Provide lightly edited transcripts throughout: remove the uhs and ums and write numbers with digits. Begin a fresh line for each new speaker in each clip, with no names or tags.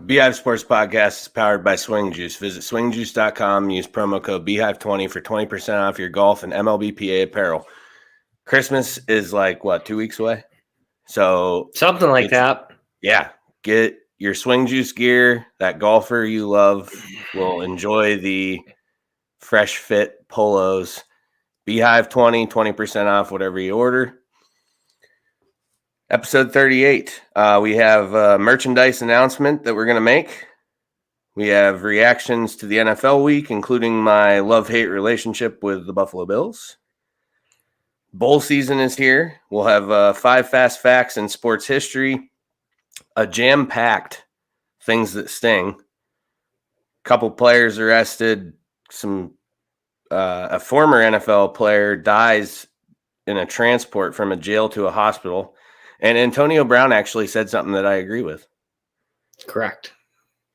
Beehive Sports Podcast is powered by Swing Juice. Visit swingjuice.com. Use promo code Beehive20 for 20% off your golf and MLBPA apparel. Christmas is like, 2 weeks away? So
something like that.
Yeah. Get your Swing Juice gear. That golfer you love will enjoy the fresh fit polos. Beehive20, 20% off whatever you order. Episode 38. We have a merchandise announcement that we're going to make. We have reactions to the NFL week, including my love-hate relationship with the Buffalo Bills. Bowl season is here. We'll have 5 fast facts in sports history, a jam-packed things that sting, a couple players arrested, a former NFL player dies in a transport from a jail to a hospital. And Antonio Brown actually said something that I agree with.
Correct.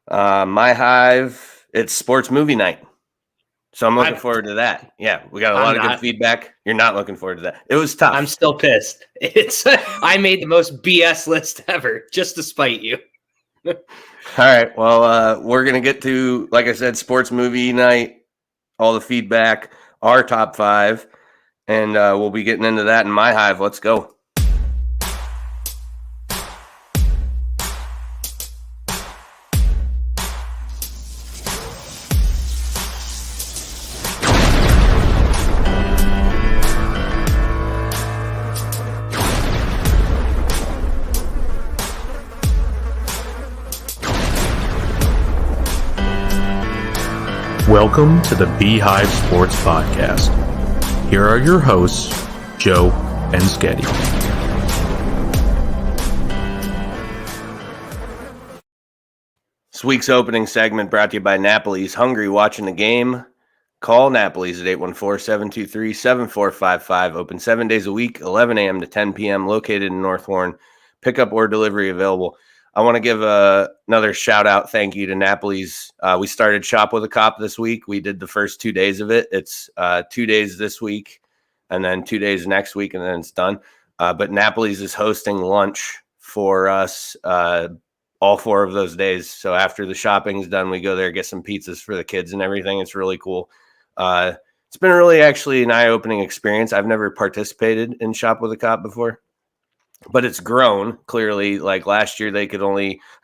My Hive, it's sports movie night. So I'm looking forward to that. Yeah, we got a lot of good feedback. You're not looking forward to that. It was tough.
I'm still pissed. I made the most BS list ever just to spite you.
All right. Well, we're going to get to, like I said, sports movie night, all the feedback, our top 5, and we'll be getting into that in My Hive. Let's go.
Welcome to the Beehive Sports Podcast. Here are your hosts, Joe and Sketty.
This week's opening segment brought to you by Napoli's. Hungry watching the game? Call Napoli's at 814-723-7455. Open 7 days a week, 11 a.m. to 10 p.m. Located in North Warren. Pickup or delivery available. I want to give another shout out, thank you to Napoli's. We started Shop with a Cop this week. We did the first 2 days of it. It's 2 days this week and then 2 days next week, and then it's done. But Napoli's is hosting lunch for us all 4 of those days. So after the shopping's done, we go there, get some pizzas for the kids and everything. It's really cool. It's been really actually an eye-opening experience. I've never participated in Shop with a Cop before. But it's grown, clearly. Like last year, I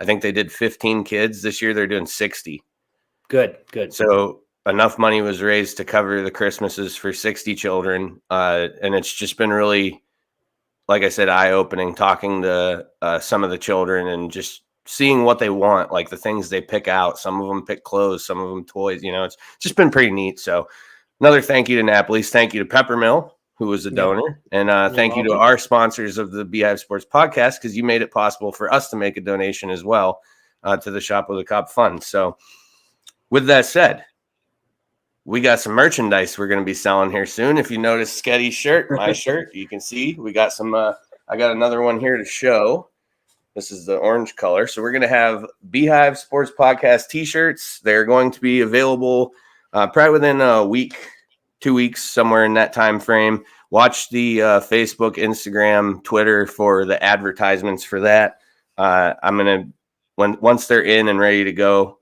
think they did 15 kids. This year, they're doing 60.
Good.
So enough money was raised to cover the Christmases for 60 children. And it's just been really, like I said, eye-opening, talking to some of the children and just seeing what they want, like the things they pick out. Some of them pick clothes, some of them toys. It's just been pretty neat. So another thank you to Napoli's. Thank you to Peppermill, who was a donor. And thank you to our sponsors of the Beehive Sports Podcast, because you made it possible for us to make a donation as well to the Shop with a Cop Fund. So with that said, we got some merchandise we're going to be selling here soon. If you notice Sketty's shirt, my shirt, you can see we got some, I got another one here to show. This is the orange color. So we're going to have Beehive Sports Podcast t-shirts. They're going to be available probably within a week, 2 weeks, somewhere in that time frame. Watch the Facebook, Instagram, Twitter for the advertisements for that. I'm going to, once they're in and ready to go,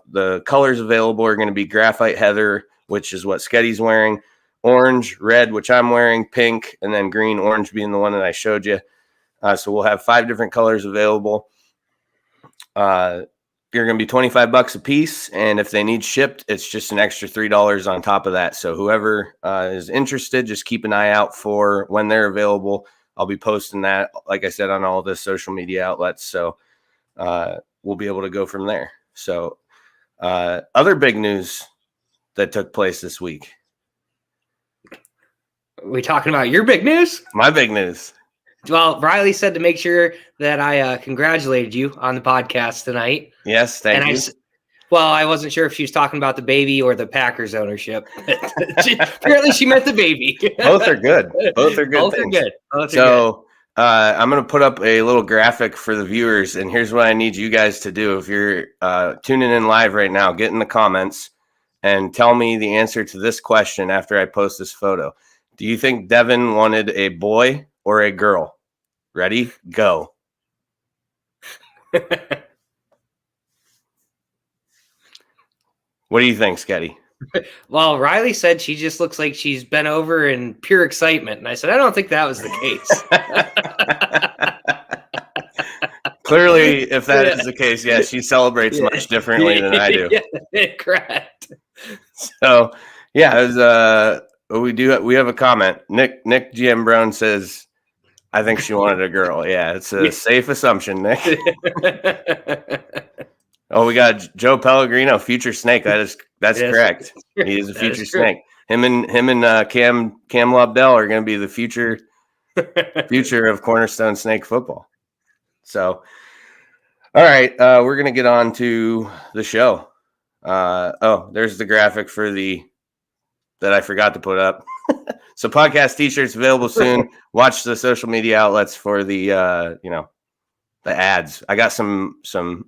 the colors available are going to be graphite heather, which is what Sketty's wearing, orange, red, which I'm wearing, pink, and then green, orange being the one that I showed you. So we'll have 5 different colors available. You're going to be $25 a piece, and if they need shipped, it's just an extra $3 on top of that. So whoever is interested, just keep an eye out for when they're available. I'll be posting that, like I said, on all the social media outlets. So we'll be able to go from there. So other big news that took place this week.
Are we talking about your big news?
My big news.
Well, Riley said to make sure that I congratulated you on the podcast tonight.
Yes, thank you.
I wasn't sure if she was talking about the baby or the Packers ownership. Apparently, she meant the baby.
Both are good. Both are good. So I'm going to put up a little graphic for the viewers, and here's what I need you guys to do. If you're tuning in live right now, get in the comments and tell me the answer to this question after I post this photo. Do you think Devin wanted a boy or a girl? Ready? Go. What do you think, Sketty?
Well, Riley said she just looks like she's bent over in pure excitement. And I said, I don't think that was the case.
Clearly, if that is the case, yeah, she celebrates much differently than I do.
Yeah, correct.
So, yeah, it was, we have a comment. Nick GM Brown says, I think she wanted a girl. Yeah, it's a safe assumption, Nick. Oh, we got Joe Pellegrino, future snake. That's correct. He is a future snake. Him and Cam Lobdell are going to be the future of Cornerstone Snake football. So, all right, we're going to get on to the show. There's the graphic that I forgot to put up. So podcast t-shirts available soon. Watch the social media outlets for the the ads. I got some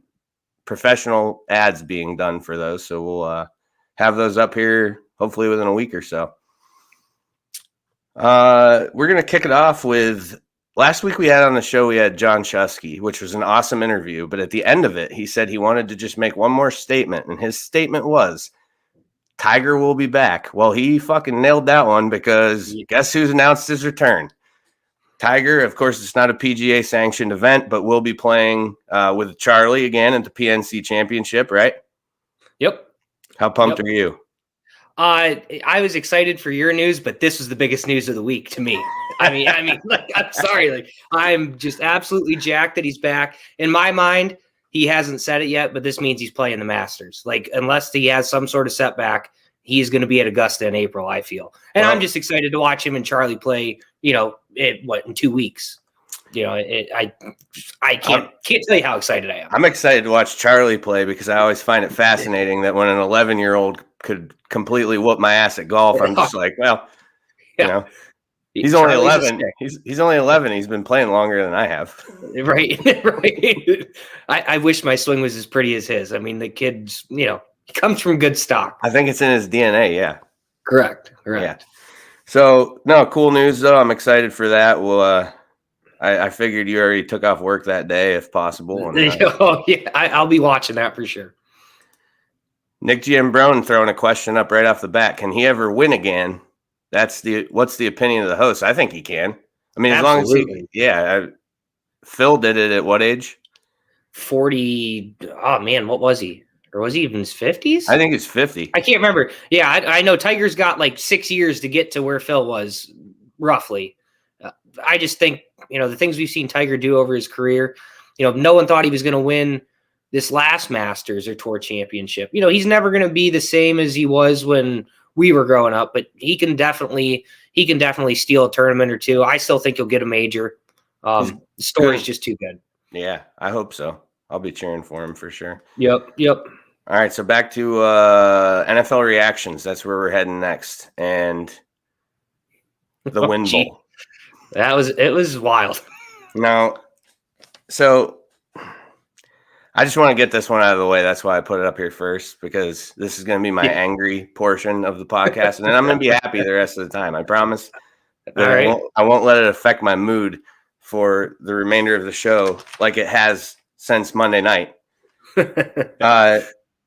professional ads being done for those, so we'll have those up here hopefully within a week or so. We're gonna kick it off with last week we had John Chusky, which was an awesome interview, but at the end of it he said he wanted to just make one more statement, and his statement was Tiger will be back. Well, he fucking nailed that one, because guess who's announced his return? Tiger. Of course, it's not a PGA sanctioned event, but we'll be playing with Charlie again at the PNC Championship, right?
Yep.
How pumped are you?
I was excited for your news, but this was the biggest news of the week to me. I mean, like, I'm sorry. Like, I'm just absolutely jacked that he's back. In my mind, he hasn't said it yet, but this means he's playing the Masters. Like, unless he has some sort of setback, he's going to be at Augusta in April, I feel. And I'm just excited to watch him and Charlie play, in 2 weeks. I can't tell you how excited I am.
I'm excited to watch Charlie play, because I always find it fascinating that when an 11-year-old could completely whoop my ass at golf, I'm just like, well, he's only 11. He's only 11. He's been playing longer than I have.
Right. Right. I wish my swing was as pretty as his. I mean, the kid's, he comes from good stock.
I think it's in his DNA. Yeah.
Correct.
Yeah. So, no, cool news though. I'm excited for that. Well, I figured you already took off work that day if possible. And,
I'll be watching that for sure.
Nick GM Brown throwing a question up right off the bat. Can he ever win again? What's the opinion of the host? I think he can. I mean,
Absolutely.
As long as Phil did it at what age?
40. Oh man, what was he? Or was he even in his 50s?
I think it's 50.
I can't remember. Yeah, I know Tiger's got like 6 years to get to where Phil was, roughly. I just think, the things we've seen Tiger do over his career, no one thought he was going to win this last Masters or Tour Championship. He's never going to be the same as he was when we were growing up, but he can definitely steal a tournament or two. I still think he'll get a major. The story's just too good.
Yeah, I hope so. I'll be cheering for him for sure.
Yep.
All right, so back to NFL reactions. That's where we're heading next, and the Win Bowl.
It was wild.
Now, so I just want to get this one out of the way. That's why I put it up here first, because this is going to be my angry portion of the podcast, and then I'm going to be happy the rest of the time. I promise.
All right.
I won't let it affect my mood for the remainder of the show, like it has since Monday night.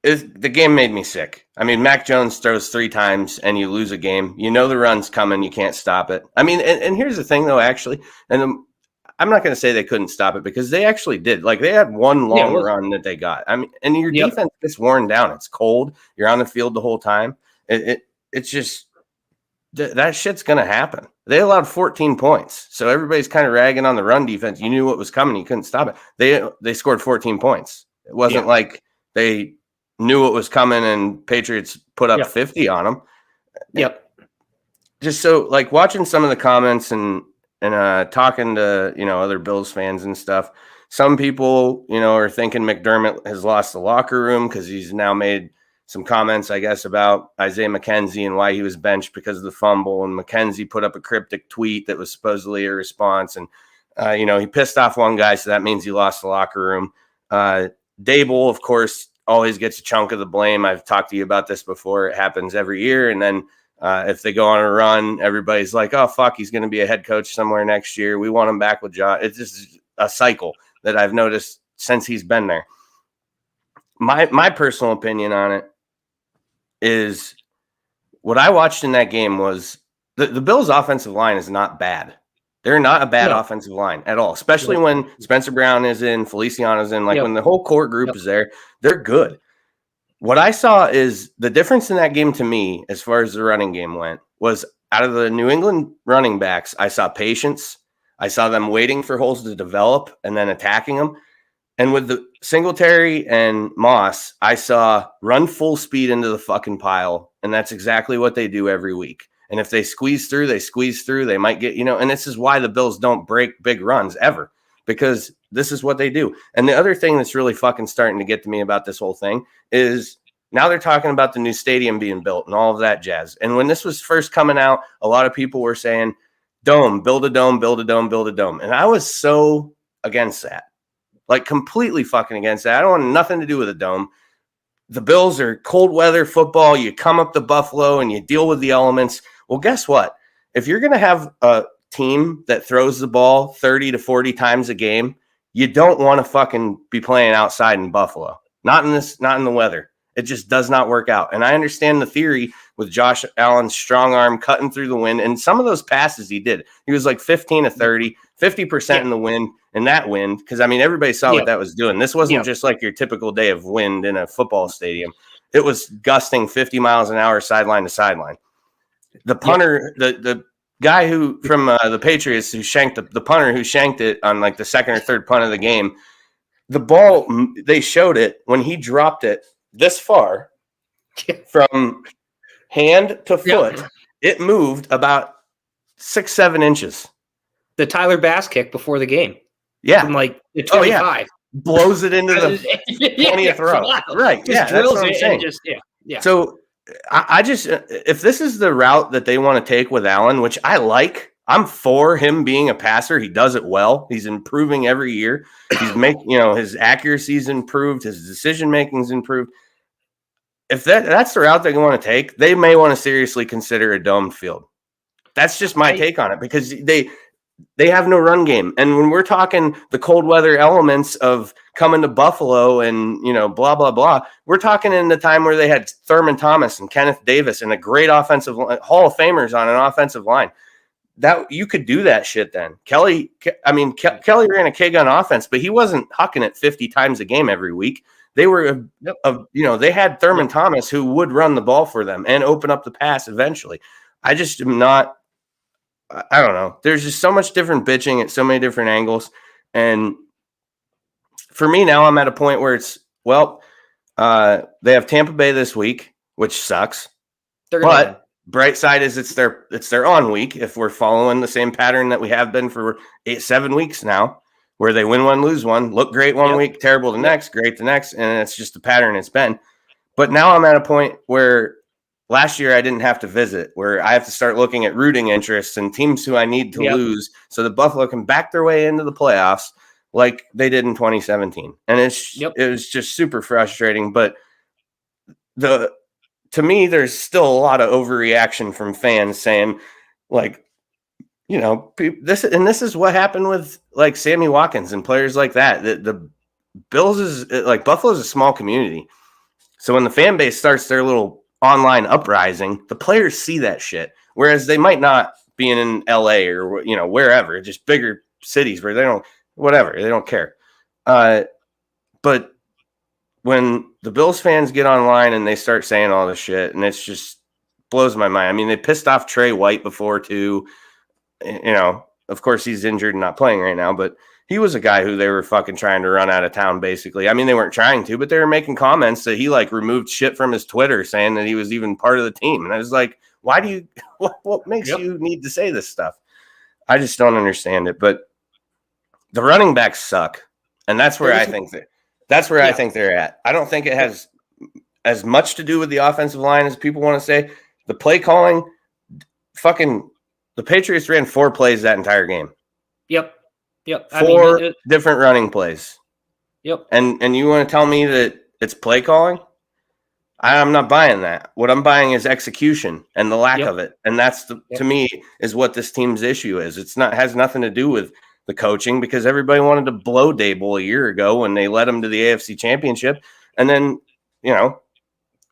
The game made me sick. I mean, Mac Jones throws 3 times and you lose a game. The run's coming. You can't stop it. I mean, and here's the thing, though, actually. And I'm not going to say they couldn't stop it, because they actually did. Like, they had one long run that they got. I mean, and your defense gets worn down. It's cold. You're on the field the whole time. It's just that shit's going to happen. They allowed 14 points. So everybody's kind of ragging on the run defense. You knew what was coming. You couldn't stop it. They scored 14 points. It wasn't like they knew what was coming and Patriots put up 50 on them.
Yep.
Just so, like, watching some of the comments and talking to, other Bills fans and stuff, some people, are thinking McDermott has lost the locker room because he's now made some comments, I guess, about Isaiah McKenzie and why he was benched because of the fumble. And McKenzie put up a cryptic tweet that was supposedly a response. And, he pissed off one guy, so that means he lost the locker room. Dable, of course, always gets a chunk of the blame. I've talked to you about this before. It happens every year. And then if they go on a run, everybody's like, oh, fuck, he's going to be a head coach somewhere next year. We want him back with Josh. It's just a cycle that I've noticed since he's been there. My personal opinion on it, is what I watched in that game was the Bills' offensive line is not bad. They're not a bad offensive line at all, especially when Spencer Brown is in, Feliciano's in, like when the whole core group is there, they're good. What I saw is the difference in that game to me, as far as the running game went, was out of the New England running backs, I saw patience. I saw them waiting for holes to develop and then attacking them. And with the Singletary and Moss, I saw run full speed into the fucking pile. And that's exactly what they do every week. And if they squeeze through, they squeeze through. They might get, and this is why the Bills don't break big runs ever, because this is what they do. And the other thing that's really fucking starting to get to me about this whole thing is now they're talking about the new stadium being built and all of that jazz. And when this was first coming out, a lot of people were saying, dome, build a dome, build a dome, build a dome. And I was so against that. Like completely fucking against that. I don't want nothing to do with a dome. The Bills are cold weather football. You come up to Buffalo and you deal with the elements. Well, guess what? If you're going to have a team that throws the ball 30 to 40 times a game, you don't want to fucking be playing outside in Buffalo. Not in the weather. It just does not work out. And I understand the theory with Josh Allen's strong arm cutting through the wind. And some of those passes he did. He was like 15 to 30, 50% in the wind. And that wind, because, I mean, everybody saw what that was doing. This wasn't just like your typical day of wind in a football stadium. It was gusting 50 miles an hour sideline to sideline. The punter, the guy who from the Patriots who shanked the punter who shanked it on like the second or third punt of the game, the ball, they showed it when he dropped it this far from hand to foot. It moved about 6-7 inches.
The Tyler Bass kick before the game.
Yeah.
From like the 25.
Blows it into the 20th row. Right. Just drills that's what I'm saying. Just, So I just, if this is the route that they want to take with Allen, which I like, I'm for him being a passer. He does it well. He's improving every year. He's making, his accuracy's improved. His decision-making's improved. If that's the route they want to take, they may want to seriously consider a domed field. That's just my take on it, because they have no run game. And when we're talking the cold weather elements of coming to Buffalo and, blah, blah, blah, we're talking in the time where they had Thurman Thomas and Kenneth Davis and a great offensive Hall of Famers on an offensive line. That you could do that shit then. Kelly ran a K-gun offense, but he wasn't hucking it 50 times a game every week. They were, they had Thurman Thomas who would run the ball for them and open up the pass eventually. I just am not, I don't know. There's just so much different bitching at so many different angles. And for me now, I'm at a point where it's, they have Tampa Bay this week, which sucks. But bright side is it's their on week if we're following the same pattern that we have been for 7 weeks now, where they win one, lose one, look great one week, terrible the next, great the next, and it's just the pattern it's been. But now I'm at a point where last year I didn't have to visit, where I have to start looking at rooting interests and teams who I need to lose so that Buffalo can back their way into the playoffs like they did in 2017. And it was just super frustrating. But to me, there's still a lot of overreaction from fans saying, like, this is what happened with like Sammy Watkins and players like that. The Bills is like Buffalo's a small community. So when the fan base starts their little online uprising, the players see that shit. Whereas they might not be in LA or, wherever, just bigger cities where they don't care. But when the Bills fans get online and they start saying all this shit, and it's just blows my mind. I mean, they pissed off Trey White before too. Of course he's injured and not playing right now, but he was a guy who they were fucking trying to run out of town, basically. I mean, they weren't trying to, but they were making comments that he like removed shit from his Twitter saying that he was even part of the team. And I was like, why do you, what makes you need to say this stuff? I just don't understand it. But the running backs suck. And that's where I think they're at. I don't think it has as much to do with the offensive line as people want to say. The play calling, the Patriots ran 4 plays that entire game. Yep. 4 different running plays. Yep. And you want to tell me that it's play calling? I'm not buying that. What I'm buying is execution and the lack of it. And that's to me is what this team's issue is. Has nothing to do with the coaching, because everybody wanted to blow Dable a year ago when they led him to the AFC Championship. And then,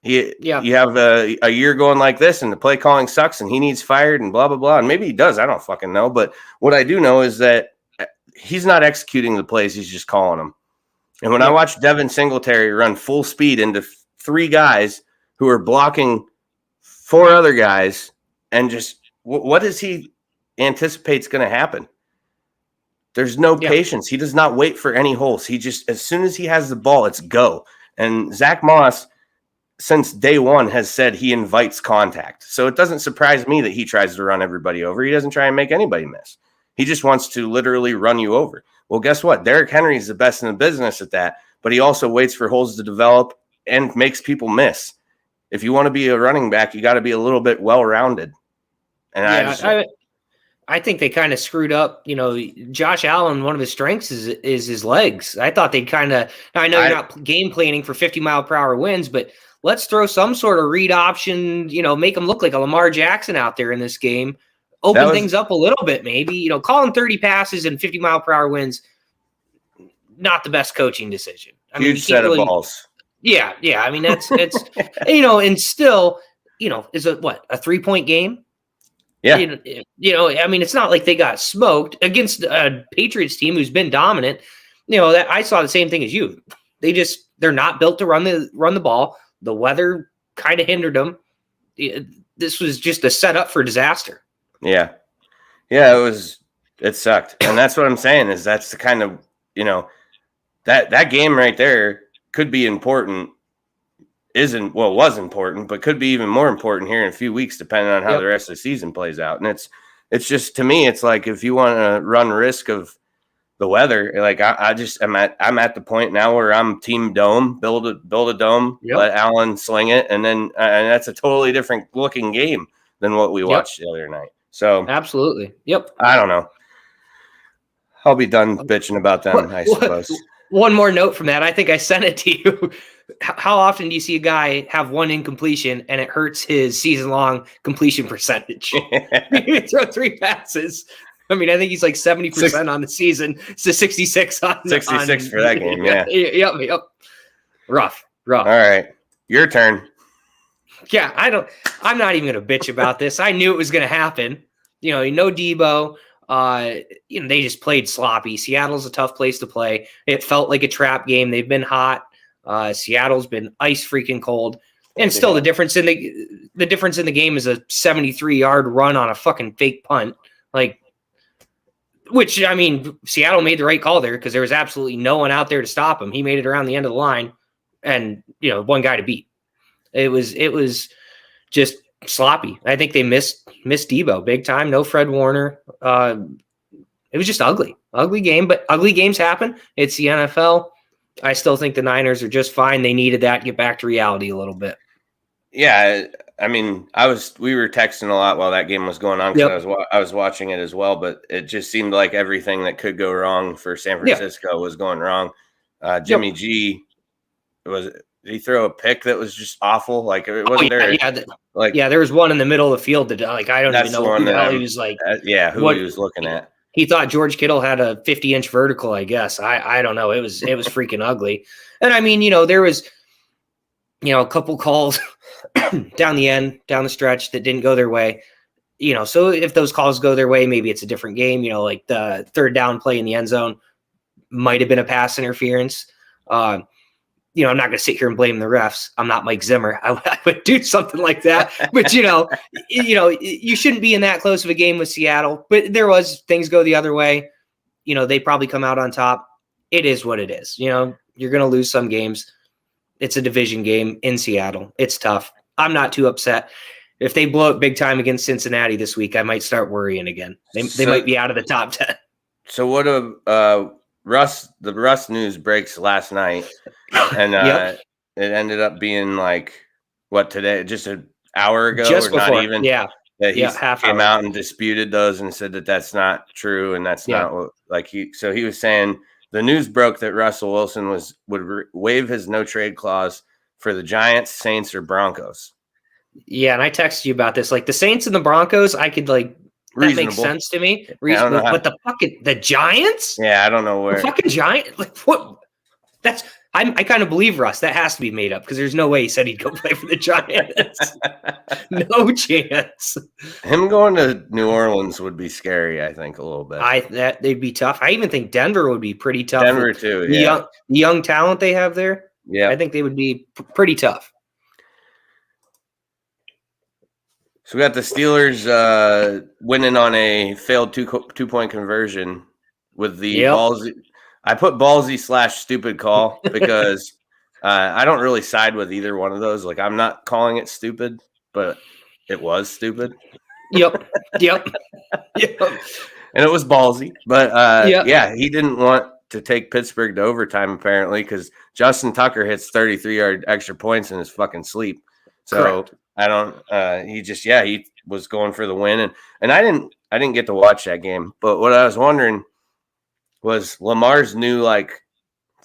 You have a year going like this, and the play calling sucks, and he needs fired, and blah blah blah. And maybe he does. I don't fucking know. But what I do know is that he's not executing the plays; he's just calling them. And when I watched Devin Singletary run full speed into 3 guys who are blocking 4 other guys, and just what does he anticipate's going to happen? There's no patience. He does not wait for any holes. He just, as soon as he has the ball, it's go. And Zach Moss, since day one, has said he invites contact. So it doesn't surprise me that he tries to run everybody over. He doesn't try and make anybody miss. He just wants to literally run you over. Well, guess what? Derrick Henry is the best in the business at that, but he also waits for holes to develop and makes people miss. If you want to be a running back, you got to be a little bit well-rounded. And
I think they kind of screwed up. Josh Allen, one of his strengths is his legs. I thought they'd kind of – I know you're not game planning for 50-mile-per-hour winds, but let's throw some sort of read option, make him look like a Lamar Jackson out there in this game. Open things up a little bit, maybe. Calling 30 passes and 50-mile-per-hour winds, not the best coaching decision.
Huge set of balls.
Yeah. I mean, it's and still, is it what, a 3-point game?
Yeah.
I mean, it's not like they got smoked against a Patriots team who's been dominant. That I saw the same thing as you. They're not built to run the ball. The weather kind of hindered them. This was just a setup for disaster.
Yeah, it sucked. And that's what I'm saying is that's the kind of, that game right there could be important. Was important, but could be even more important here in a few weeks, depending on how the rest of the season plays out. And it's just, to me, it's like, if you want to run risk of the weather, like I'm at the point now where I'm team dome, build a dome, let Allen sling it. And then, and that's a totally different looking game than what we watched the other night. So
absolutely. Yep.
I don't know. I'll be done bitching about them, I suppose.
One more note from that. I think I sent it to you. How often do you see a guy have one incompletion and it hurts his season-long completion percentage? You throw 3 passes. I mean, I think he's like 70% on the season. It's a 66 on
66 for that game. Yeah.
Yep. Rough. All
right. Your turn.
Yeah, I'm not even going to bitch about this. I knew it was going to happen. No Debo. They just played sloppy. Seattle's a tough place to play. It felt like a trap game. They've been hot. Seattle's been ice freaking cold. And still the difference in the game is a 73-yard run on a fucking fake punt. Which, I mean, Seattle made the right call there because there was absolutely no one out there to stop him. He made it around the end of the line and, one guy to beat. It was just sloppy. I think they missed Debo big time. No Fred Warner. It was just ugly game, but ugly games happen. It's the NFL. I still think the Niners are just fine. They needed that to get back to reality a little bit.
Yeah. I mean, we were texting a lot while that game was going on because I was watching it as well, but it just seemed like everything that could go wrong for San Francisco was going wrong. Jimmy G did he throw a pick that was just awful? Like it wasn't there. Yeah,
there was one in the middle of the field that I don't even know who the hell he was like.
Who he was looking at.
He thought George Kittle had a 50-inch vertical, I guess. I don't know. It was freaking ugly. And I mean, there was, a couple calls down the stretch that didn't go their way. So if those calls go their way, maybe it's a different game. Like the third down play in the end zone might have been a pass interference. I'm not going to sit here and blame the refs. I'm not Mike Zimmer. I would do something like that. But, you shouldn't be in that close of a game with Seattle. But there was things go the other way. They probably come out on top. It is what it is. You're going to lose some games. It's a division game in Seattle. It's tough. I'm not too upset. If they blow it big time against Cincinnati this week, I might start worrying again. They might be out of the top 10.
So what the Russ news breaks last night, and it ended up being like today, just an hour ago,
just
or
before.
Not even.
Yeah.
That he came out and disputed those and said that that's not true, and that's not what he was saying. The news broke that Russell Wilson would waive his no trade clause for the Giants, Saints, or Broncos.
Yeah, and I texted you about this. Like the Saints and the Broncos, I could that makes sense to me. Reasonable, but the Giants?
Yeah, I don't know where.
The fucking Giants? Like what? I kind of believe Russ. That has to be made up because there's no way he said he'd go play for the Giants. No chance.
Him going to New Orleans would be scary, I think, a little bit.
They'd be tough. I even think Denver would be pretty tough.
Denver too, yeah.
The young talent they have there.
Yeah,
I think they would be pretty tough.
So we got the Steelers winning on a failed two-point conversion with the ballsy. I put ballsy / stupid call because I don't really side with either one of those. Like, I'm not calling it stupid, but it was stupid.
Yep.
And it was ballsy. But, yeah, he didn't want to take Pittsburgh to overtime, apparently, because Justin Tucker hits 33-yard extra points in his fucking sleep. So correct. I don't he was going for the win. And I didn't get to watch that game. But what I was wondering was Lamar's new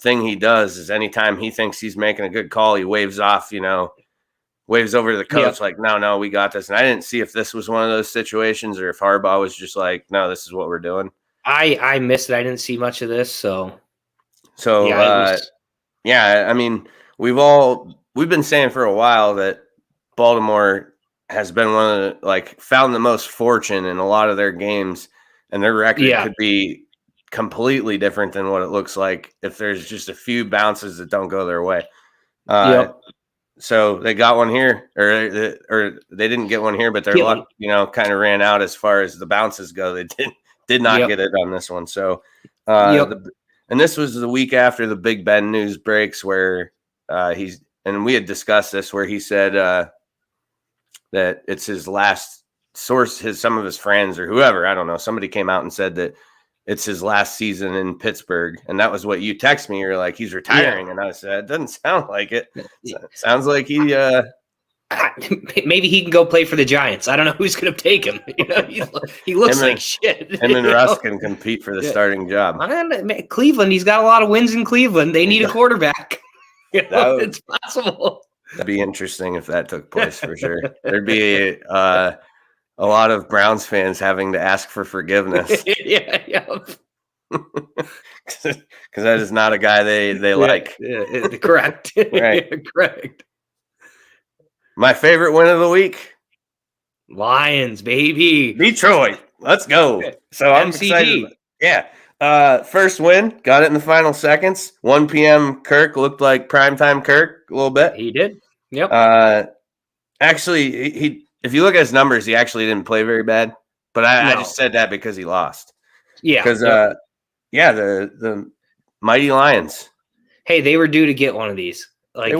thing he does is anytime he thinks he's making a good call, he waves off, waves over to the coach like, no, we got this. And I didn't see if this was one of those situations or if Harbaugh was just like, no, this is what we're doing.
I missed it. I didn't see much of this. So
I mean, we've been saying for a while that Baltimore has been one of the found the most fortune in a lot of their games, and their record could be completely different than what it looks like if there's just a few bounces that don't go their way. So they got one here, or they didn't get one here, but their luck, kind of ran out as far as the bounces go. They did not get it on this one. So, and this was the week after the Big Ben news breaks, where and we had discussed this, where he said that it's his last source. Some of his friends or whoever, I don't know, somebody came out and said that it's his last season in Pittsburgh. And that was what you text me. You're like, he's retiring. Yeah. And I said, it doesn't sound like it. Sounds like he
maybe he can go play for the Giants. I don't know who's going to take him. He looks like shit.
Him and Russ can compete for the starting job.
Cleveland, he's got a lot of wins in Cleveland. They need a quarterback. It's possible.
That'd be interesting if that took place for sure. There'd be a lot of Browns fans having to ask for forgiveness. Because that is not a guy they like.
Correct.
Right.
Correct.
My favorite win of the week?
Lions, baby.
Detroit. Let's go. So I'm excited. Yeah. First win. Got it in the final seconds. 1 p.m. Kirk looked like primetime Kirk a little bit.
He did. Yep.
Actually, he if you look at his numbers, he actually didn't play very bad. But I just said that because he lost. Yeah. Because the mighty Lions.
Hey, they were due to get one of these. And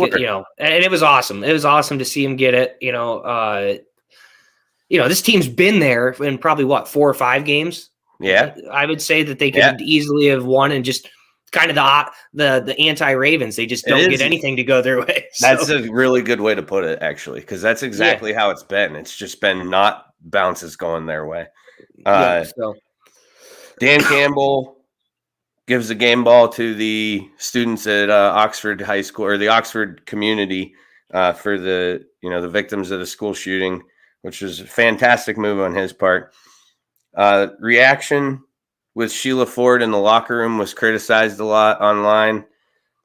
it was awesome. It was awesome to see him get it. This team's been there in probably 4 or 5 games.
Yeah.
I would say that they could easily have won, and just kind of the anti-Ravens. They just don't get anything to go their way.
That's a really good way to put it, actually, because that's exactly how it's been. It's just been not bounces going their way. Dan Campbell gives the game ball to the students at Oxford High School, or the Oxford community, for the victims of the school shooting, which was a fantastic move on his part. Reaction with Sheila Ford in the locker room was criticized a lot online.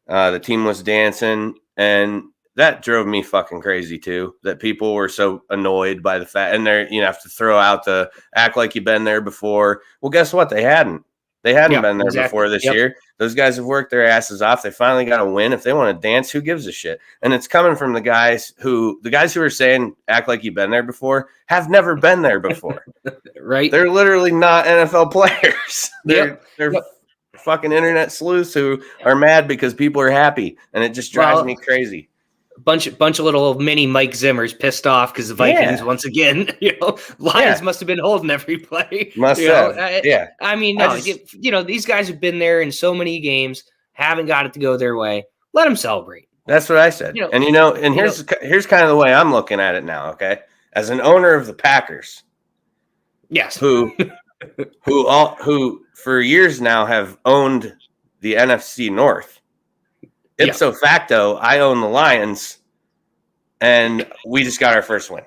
The team was dancing, and that drove me fucking crazy too, that people were so annoyed by the fact, and they're, have to throw out the act like you've been there before. Well, guess what? They hadn't been there before this year. Those guys have worked their asses off. They finally got a win. If they want to dance, who gives a shit? And it's coming from the guys who are saying act like you've been there before have never been there before.
Right.
They're literally not NFL players. They're fucking internet sleuths who are mad because people are happy, and it just drives me crazy.
Bunch of little mini Mike Zimmers pissed off because the Vikings once again, Lions must have been holding every play.
Must have.
I mean, no, these guys have been there in so many games, haven't got it to go their way. Let them celebrate.
That's what I said. Here's kind of the way I'm looking at it now. Okay, as an owner of the Packers,
yes,
who for years now have owned the NFC North. Ipso facto, I own the Lions, and we just got our first win.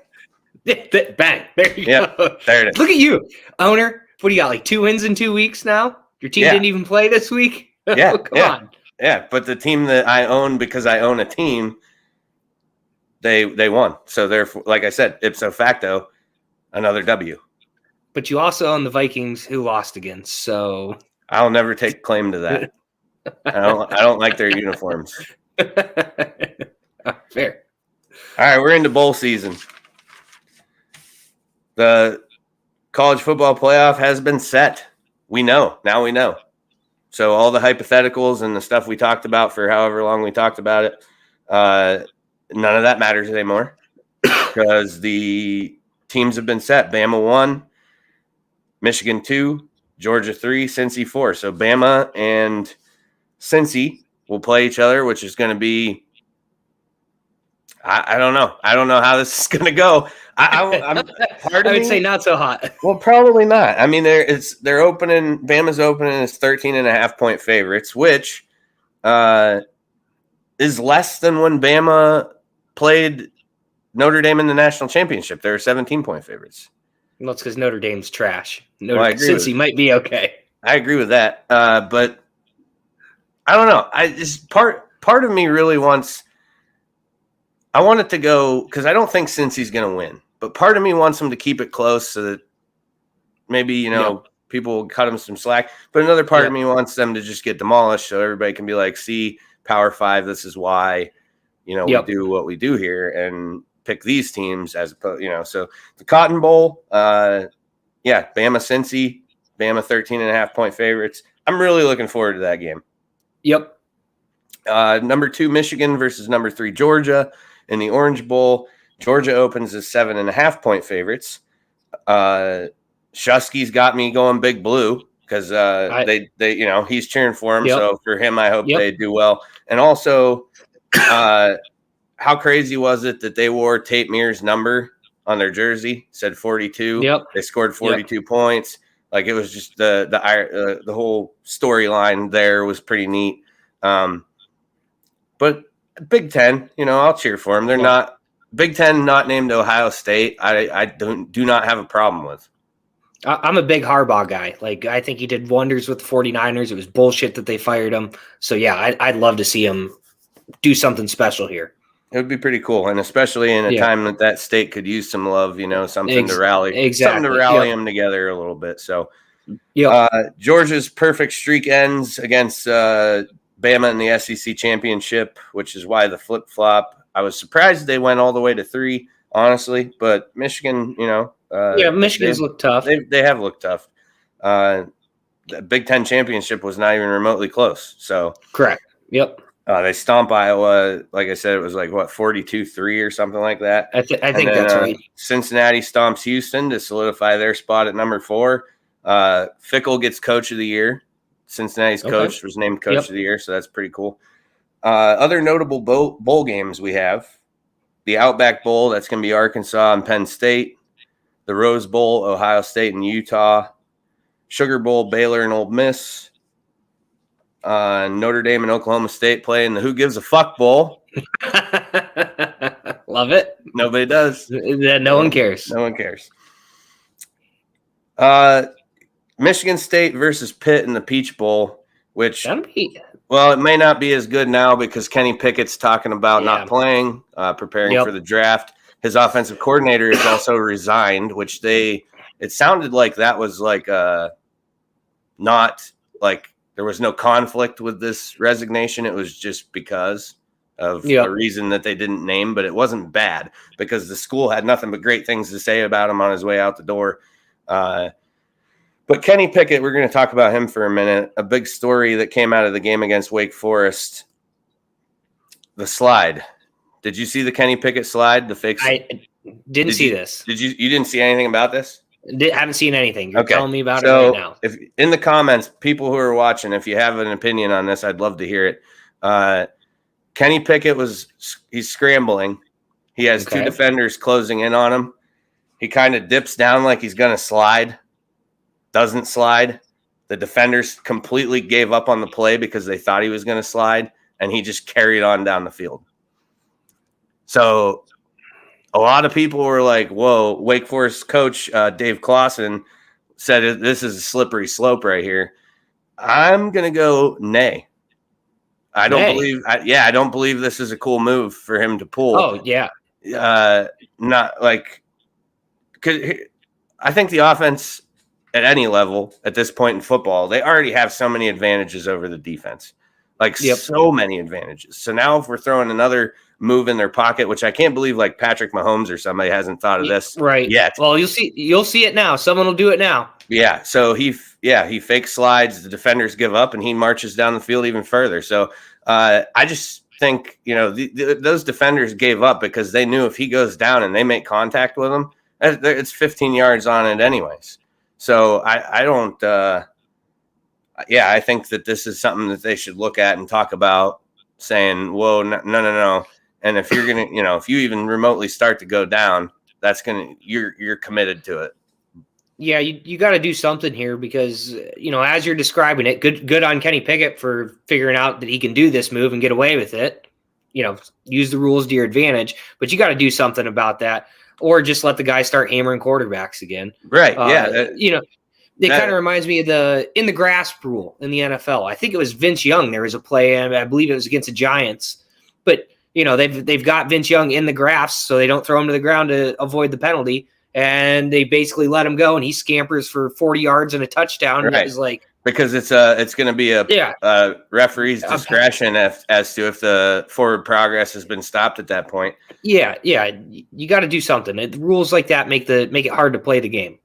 Bang. There you go.
There it is.
Look at you, owner. What do you got, 2 wins in 2 weeks now? Your team didn't even play this week?
Yeah.
Come on.
Yeah, but the team that I own, because I own a team, they won. So therefore, like I said, ipso facto, another W.
But you also own the Vikings, who lost again. So
I'll never take claim to that. I don't like their uniforms.
Fair.
All right, we're into bowl season. The college football playoff has been set. We know. Now we know. So all the hypotheticals and the stuff we talked about for however long we talked about it, none of that matters anymore because the teams have been set. Bama 1, Michigan 2, Georgia 3, Cincy 4. So Bama and Cincy will play each other, which is going to be I don't know. I don't know how this is going to go. I would
say not so hot.
Well, probably not. I mean, they're opening. Bama's opening as 13.5-point favorites, which is less than when Bama played Notre Dame in the national championship. They're 17-point favorites.
Well, it's because Notre Dame's trash.
Cincy
might be okay.
I agree with that, but I don't know. Part of me really wants. I want it to go because I don't think Cincy's going to win, but part of me wants them to keep it close so that maybe, people will cut them some slack. But another part of me wants them to just get demolished so everybody can be like, see, Power 5, this is why, we do what we do here and pick these teams as opposed, So the Cotton Bowl, Bama Cincy, Bama 13.5-point favorites. I'm really looking forward to that game.
Yep.
Number 2, Michigan versus number 3, Georgia. In the Orange Bowl, Georgia opens as 7.5-point favorites. Shusky's got me going Big Blue because he's cheering for him.
Yep.
So for him, I hope they do well. And also, how crazy was it that they wore Tate Mears' number on their jersey? Said 42.
Yep.
They scored 42 points. Like it was just the whole storyline there was pretty neat. But Big Ten, I'll cheer for them. They're not Big Ten, not named Ohio State. I do not have a problem with.
I'm a big Harbaugh guy. Like I think he did wonders with the 49ers. It was bullshit that they fired him. So yeah, I'd love to see him do something special here.
It would be pretty cool, and especially in a time that state could use some love. Something to rally, something to rally them together a little bit. So, Georgia's perfect streak ends against Bama in the SEC championship, which is why the flip-flop. I was surprised they went all the way to 3, honestly, but Michigan,
Michigan's looked tough.
They have looked tough. The Big Ten championship was not even remotely close. So
correct. Yep.
They stomp Iowa. Like I said, it was like, 42-3 or something like that.
I think that's right.
Cincinnati stomps Houston to solidify their spot at number 4. Fickle gets Coach of the Year. Cincinnati's coach was named Coach of the Year, so that's pretty cool. Other notable bowl games we have. The Outback Bowl, that's going to be Arkansas and Penn State. The Rose Bowl, Ohio State and Utah. Sugar Bowl, Baylor and Ole Miss. Notre Dame and Oklahoma State playing the Who Gives a Fuck Bowl.
Love it.
Nobody does.
No one cares.
No one cares. Michigan State versus Pitt in the Peach Bowl, which, it may not be as good now because Kenny Pickett's talking about not playing, preparing for the draft. His offensive coordinator has also resigned, which it sounded like that was like not like there was no conflict with this resignation. It was just because of a reason that they didn't name, but it wasn't bad because the school had nothing but great things to say about him on his way out the door. But Kenny Pickett, we're going to talk about him for a minute. A big story that came out of the game against Wake Forest, the slide. Did you see the Kenny Pickett slide? The fake.
I didn't see this.
Did you? You didn't see anything about this?
Haven't seen anything. You're telling me about it right now.
If in the comments, people who are watching, if you have an opinion on this, I'd love to hear it. Kenny Pickett he's scrambling. He has 2 defenders closing in on him. He kind of dips down like he's going to slide. Doesn't slide. The defenders completely gave up on the play because they thought he was going to slide, and he just carried on down the field. So a lot of people were like, whoa, Wake Forest coach Dave Clawson said this is a slippery slope right here. I'm going to go nay. I don't believe this is a cool move for him to pull.
Oh yeah.
Not like, because I think the offense at any level at this point in football, they already have so many advantages over the defense, so many advantages. So now if we're throwing another move in their pocket, which I can't believe like Patrick Mahomes or somebody hasn't thought of this yet.
Well, you'll see it now. Someone will do it now.
Yeah. So he fake slides, the defenders give up, and he marches down the field even further. So I just think, those defenders gave up because they knew if he goes down and they make contact with him, it's 15 yards on it anyways. So I don't, I think that this is something that they should look at and talk about, saying, whoa, no. And if you're going to, if you even remotely start to go down, you're committed to it.
Yeah, you got to do something here because, as you're describing it, good on Kenny Pickett for figuring out that he can do this move and get away with it. Use the rules to your advantage, but you got to do something about that, or just let the guy start hammering quarterbacks again.
Right.
It kind of reminds me of in the grasp rule in the NFL. I think it was Vince Young. There was a play, and I believe it was against the Giants, but they've got Vince Young in the grasp, so they don't throw him to the ground to avoid the penalty. And they basically let him go, and he scampers for 40 yards and a touchdown.
Right.
And it was like,
because it's going to be a referee's discretion as to if the forward progress has been stopped at that point.
Yeah, you got to do something. Rules like that make it hard to play the game.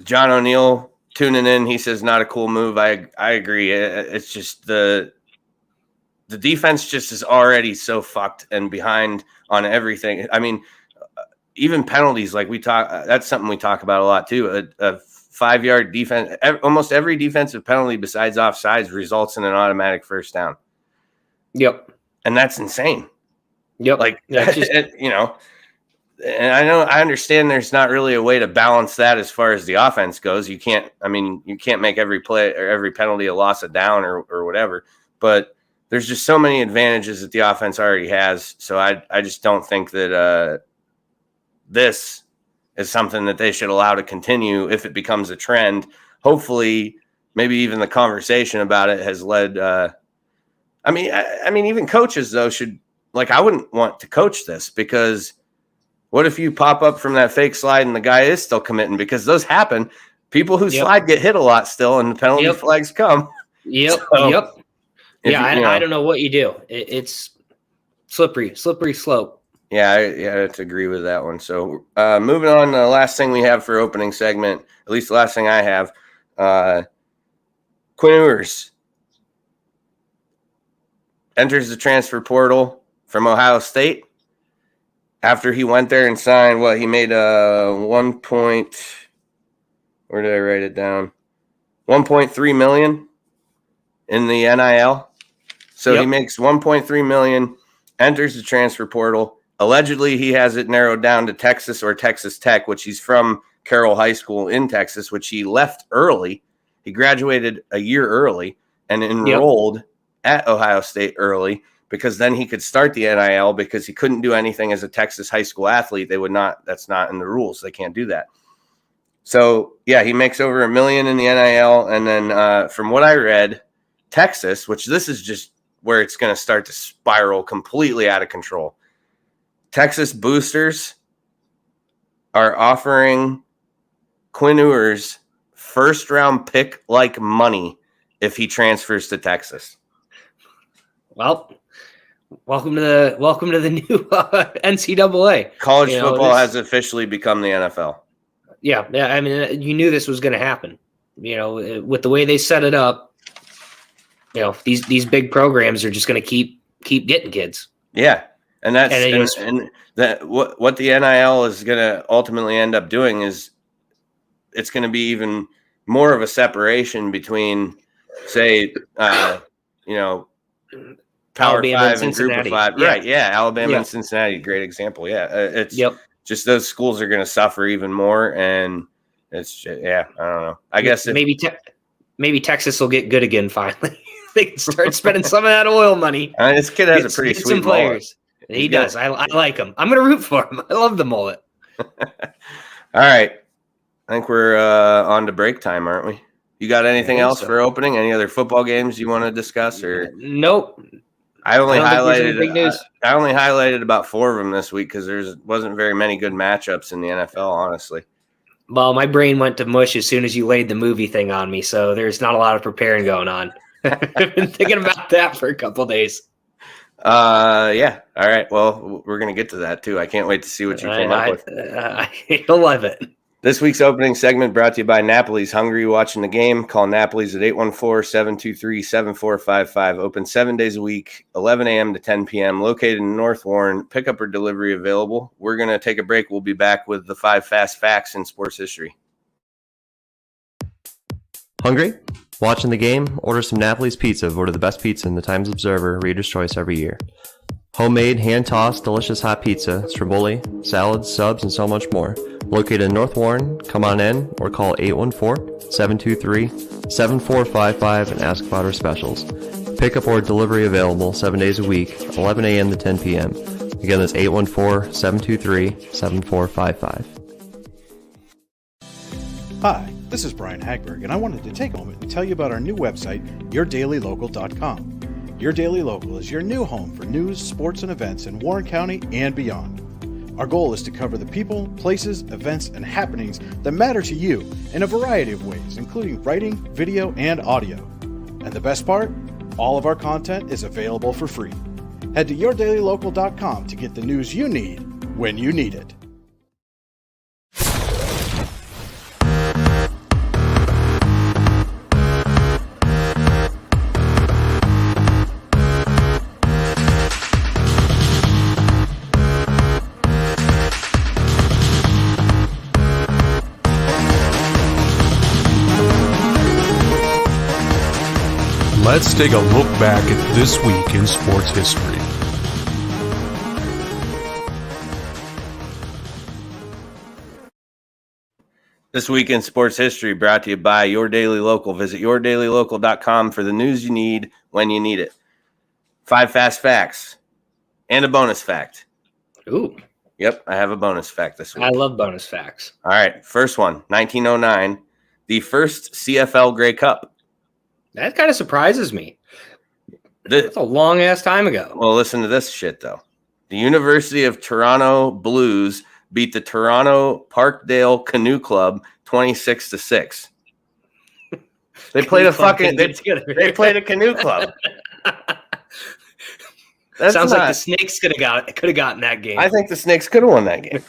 John O'Neill tuning in, he says not a cool move. I agree. It's just the defense just is already so fucked and behind on everything. I mean, even penalties, like that's something we talk about a lot too. A 5-yard defense, almost every defensive penalty besides offsides results in an automatic first down.
Yep.
And that's insane.
Yep.
And I understand there's not really a way to balance that as far as the offense goes. You can't make every play or every penalty a loss of down or whatever, but there's just so many advantages that the offense already has. So I just don't think that, this is something that they should allow to continue if it becomes a trend. Hopefully, maybe even the conversation about it has led. Even coaches though should, I wouldn't want to coach this, because what if you pop up from that fake slide and the guy is still committing? Because those happen. People who slide get hit a lot still, and the penalty flags come.
Yep.
So,
I don't know what you do. It's slippery slope.
Yeah, I have to agree with that one. So moving on, the last thing we have for opening segment, at least the last thing I have, Quinn Ewers enters the transfer portal from Ohio State after he went there and signed he made where did I write it down? 1.3 million in the NIL. So he makes 1.3 million, enters the transfer portal. Allegedly, he has it narrowed down to Texas or Texas Tech, which he's from Carroll High School in Texas, which he left early. He graduated a year early and enrolled at Ohio State early, because then he could start the NIL, because he couldn't do anything as a Texas high school athlete. They would not. That's not in the rules. They can't do that. So, he makes over $1 million in the NIL. And then from what I read, Texas, which this is just where it's going to start to spiral completely out of control. Texas boosters are offering Quinn Ewers first-round pick like money if he transfers to Texas.
Well, welcome to the new NCAA.
College football has officially become the NFL.
Yeah. I mean, you knew this was going to happen. With the way they set it up, these big programs are just going to keep getting kids.
Yeah. And what the NIL is going to ultimately end up doing is it's going to be even more of a separation between, say, Power
Alabama
5 and Group of 5.
Yeah.
Right, yeah. Alabama and Cincinnati, great example. Yeah, it's just those schools are going to suffer even more, and it's I don't know. I guess
maybe Texas will get good again finally. They can start spending some of that oil money.
This kid has a pretty sweet
some players. He does. I like him. I'm going to root for him. I love the mullet.
All right. I think we're on to break time, aren't we? You got anything else for opening? Any other football games you want to discuss? Or
Nope.
I only
don't think there's any
highlighted
big news.
I only highlighted about 4 of them this week because there wasn't very many good matchups in the NFL, honestly.
Well, my brain went to mush as soon as you laid the movie thing on me, so there's not a lot of preparing going on. I've been thinking about that for a couple days.
Yeah. All right. Well, we're gonna get to that too. I can't wait to see what you came up with.
You'll love it.
This week's opening segment brought to you by Napoli's. Hungry watching the game? Call Napoli's at 814-723-7455. Open 7 days a week, 11 a.m. to 10 p.m. Located in North Warren. Pickup or delivery available. We're going to take a break. We'll be back with the 5 fast facts in sports history.
Hungry? Watching the game? Order some Napoli's Pizza, voted the best pizza in the Times Observer Reader's Choice every year. Homemade, hand-tossed, delicious hot pizza, stromboli, salads, subs, and so much more. Located in North Warren, come on in or call 814-723-7455 and ask about our specials. Pickup or delivery available 7 days a week, 11 a.m. to 10 p.m. Again, that's 814-723-7455.
Hi, this is Brian Hagberg, and I wanted to take a moment to tell you about our new website, yourdailylocal.com. Your Daily Local is your new home for news, sports, and events in Warren County and beyond. Our goal is to cover the people, places, events, and happenings that matter to you in a variety of ways, including writing, video, and audio. And the best part? All of our content is available for free. Head to yourdailylocal.com to get the news you need when you need it.
Let's take a look back at this week in sports history.
This week in sports history brought to you by Your Daily Local. Visit yourdailylocal.com for the news you need when you need it. 5 fast facts and a bonus fact.
Ooh.
Yep, I have a bonus fact this week.
I love bonus facts.
All right, first one, 1909, the first CFL Grey Cup.
That kind of surprises me.
That's
a long-ass time ago.
Well, listen to this shit, though. The University of Toronto Blues beat the Toronto Parkdale Canoe Club 26-6. They played a fucking... They played a canoe club.
Sounds like the Snakes could have gotten that game.
I think the Snakes could have won that game.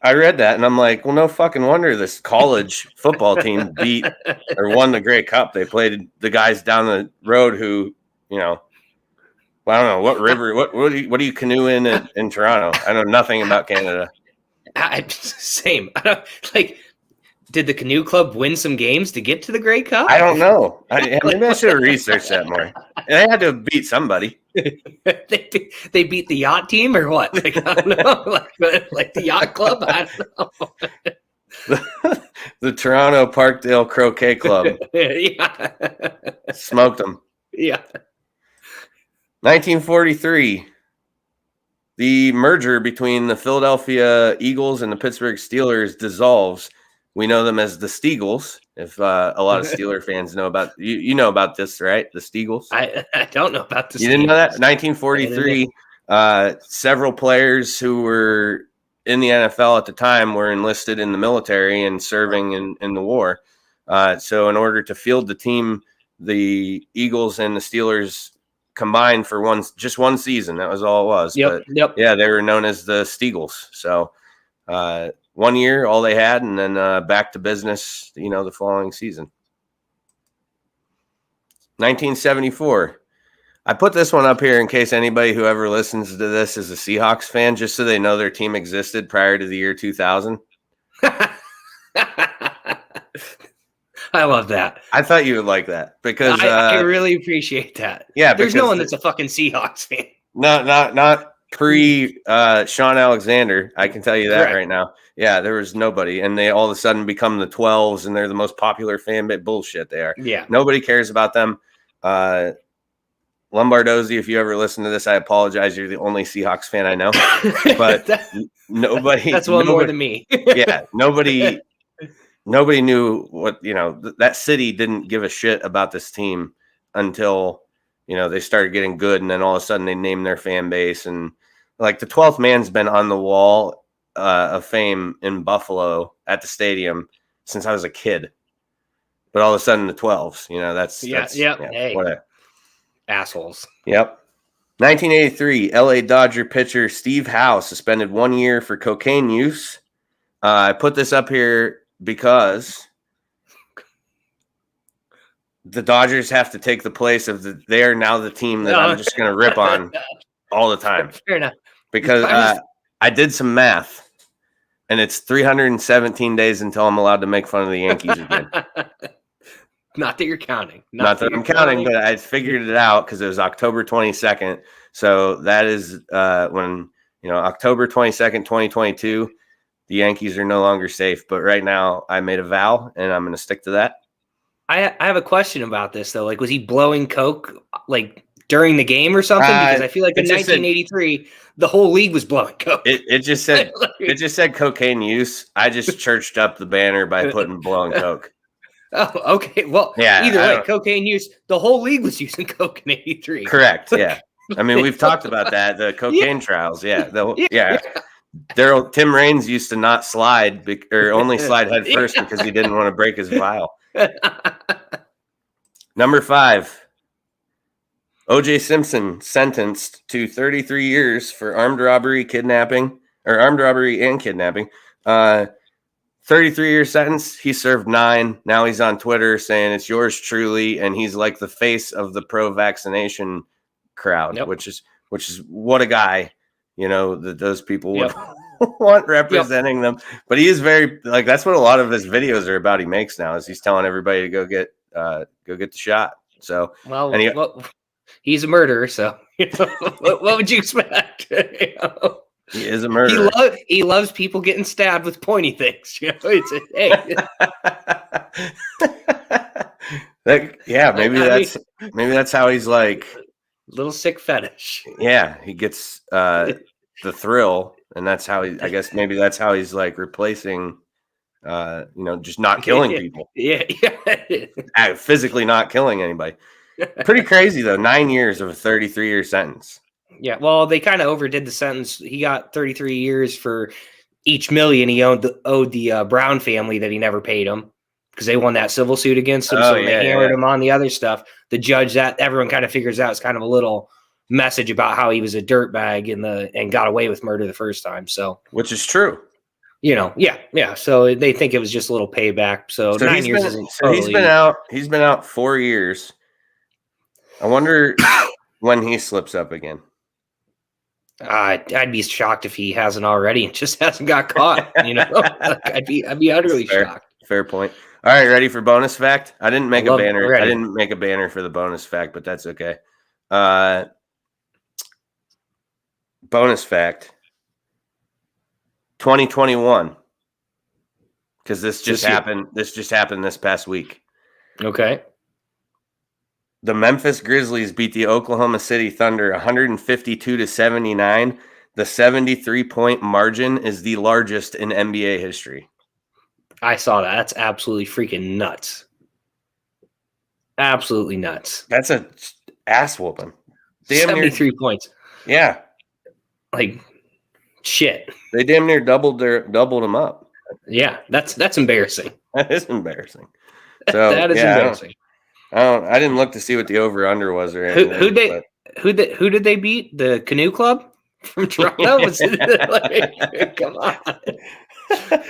I read that and I'm like, well, no fucking wonder this college football team beat or won the Grey Cup. They played the guys down the road who, I don't know what river, what do you canoe in Toronto? I know nothing about Canada.
Same. Did the canoe club win some games to get to the Grey Cup?
I don't know. Maybe I should have researched that more. And they had to beat somebody.
They beat the yacht team or what? I don't know. like the yacht club? I don't know.
The Toronto Parkdale Croquet Club.
Yeah.
Smoked them.
Yeah.
1943. The merger between the Philadelphia Eagles and the Pittsburgh Steelers dissolves. We know them as the Steagles. If a lot of Steeler fans know about you know about this, right? The Steagles.
I don't know about this.
You didn't know that? 1943. Several players who were in the NFL at the time were enlisted in the military and serving in the war. So in order to field the team, the Eagles and the Steelers combined for just one season. That was all it was.
Yep.
Yeah, they were known as the Steagles. So 1 year, all they had, and then back to business, the following season. 1974. I put this one up here in case anybody who ever listens to this is a Seahawks fan, just so they know their team existed prior to the year 2000.
I love that.
I thought you would like that because
I really appreciate that.
Yeah,
there's no one that's a fucking Seahawks fan.
No, not pre Sean Alexander. I can tell you that right now. Yeah, there was nobody, and they all of a sudden become the 12s, and they're the most popular fan base. Bullshit, they are.
Yeah,
nobody cares about them. Lombardozzi, if you ever listen to this, I apologize. You're the only Seahawks fan I know, but nobody.
That's one more than me.
Yeah, nobody knew what that city didn't give a shit about this team until they started getting good, and then all of a sudden they named their fan base, and like the 12th man's been on the wall of fame in Buffalo at the stadium since I was a kid. But all of a sudden the 12s,
Hey,
what
assholes.
Yep. 1983, LA Dodger pitcher Steve Howe suspended 1 year for cocaine use. I put this up here because the Dodgers have to take the place of they are now the team that I'm just going to rip on all the time.
Fair enough.
Because I did some math, and it's 317 days until I'm allowed to make fun of the Yankees again.
Not that you're counting.
Not that I'm counting, but I figured it out because it was October 22nd. So that is when, October 22nd, 2022, the Yankees are no longer safe. But right now I made a vow, and I'm going to stick to that.
I have a question about this, though. Like, was he blowing coke, like, during the game or something? Because I feel like in 1983, the whole league was blowing coke.
It just said cocaine use. I just churched up the banner by putting blowing coke.
Oh, okay. Well, yeah, either way, cocaine use, the whole league was using coke in 83.
Correct. Yeah. I mean, we've talked about that, the cocaine trials. Yeah. Tim Raines used to not slide or only slide head first because he didn't want to break his vial. Number 5, O.J. Simpson sentenced to 33 years for armed robbery and kidnapping. 33-year sentence. He served 9. Now he's on Twitter saying it's yours truly, and he's like the face of the pro-vaccination crowd, which is what a guy, that those people would want representing them. But he is very that's what a lot of his videos are about. He makes now is he's telling everybody to go get the shot. So
he's a murderer. So what would you expect?
He is a murderer.
He loves people getting stabbed with pointy things.
Maybe that's how he's like
little sick fetish.
Yeah, he gets the thrill, and that's how I guess maybe that's how he's like replacing just not killing people.
Yeah.
Physically not killing anybody. Pretty crazy though. 9 years of a 33-year sentence.
Yeah, well, they kind of overdid the sentence. He got 33 years for each million he owed the Brown family that he never paid him because they won that civil suit against him. They hammered him on the other stuff. The judge, that everyone kind of figures out, is kind of a little message about how he was a dirtbag and got away with murder the first time. So,
which is true.
Yeah. So they think it was just a little payback. So 9 years isn't.
He's been out 4 years. I wonder when he slips up again.
I'd be shocked if he hasn't already and just hasn't got caught. I'd be utterly shocked.
Fair point. All right, ready for bonus fact? I didn't make a banner. I didn't make a banner for the bonus fact, but that's okay. Bonus fact: 2021, because this just happened. This just happened this past week.
Okay.
The Memphis Grizzlies beat the Oklahoma City Thunder 152-79. The 73-point margin is the largest in NBA history.
I saw that. That's absolutely freaking nuts. Absolutely nuts.
That's a ass whooping.
73 points.
Yeah.
Like shit.
They damn near doubled them up.
Yeah, that's embarrassing.
That is embarrassing. So
that is embarrassing.
I didn't look to see what the over/under was or anything.
Who did they beat? The Canoe Club from Toronto? Come on.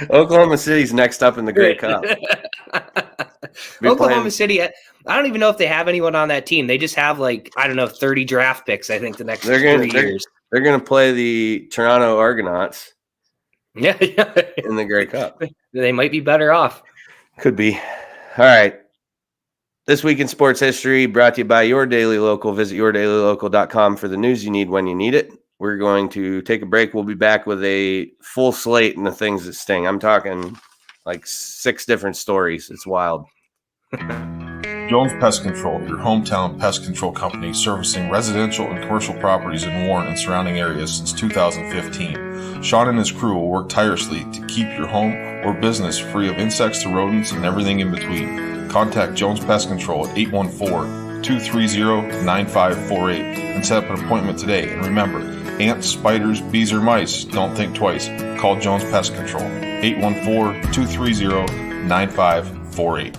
Oklahoma City's next up in the Grey Cup.
Oklahoma City. I don't even know if they have anyone on that team. They just have 30 draft picks. I think the next 3 years.
They're going to play the Toronto Argonauts.
Yeah,
in the Grey Cup.
They might be better off.
Could be. All right. This Week in Sports History brought to you by Your Daily Local. Visit yourdailylocal.com for the news you need when you need it. We're going to take a break. We'll be back with a full slate and the things that sting. I'm talking 6 different stories. It's wild.
Jones Pest Control, your hometown pest control company servicing residential and commercial properties in Warren and surrounding areas since 2015. Sean and his crew will work tirelessly to keep your home or business free of insects to rodents and everything in between. Contact Jones Pest Control at 814-230-9548 and set up an appointment today. And remember, ants, spiders, bees, or mice, don't think twice. Call Jones Pest Control, 814-230-9548.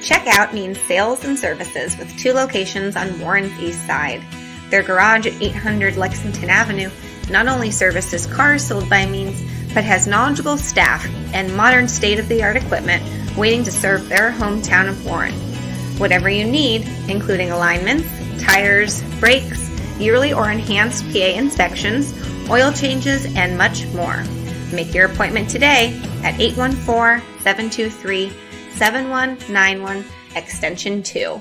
Checkout means sales and services with 2 locations on Warren's East Side. Their garage at 800 Lexington Avenue not only services cars sold by Means, but has knowledgeable staff and modern state-of-the-art equipment waiting to serve their hometown of Warren. Whatever you need, including alignments, tires, brakes, yearly or enhanced PA inspections, oil changes, and much more. Make your appointment today at 814-723-7191, extension 2.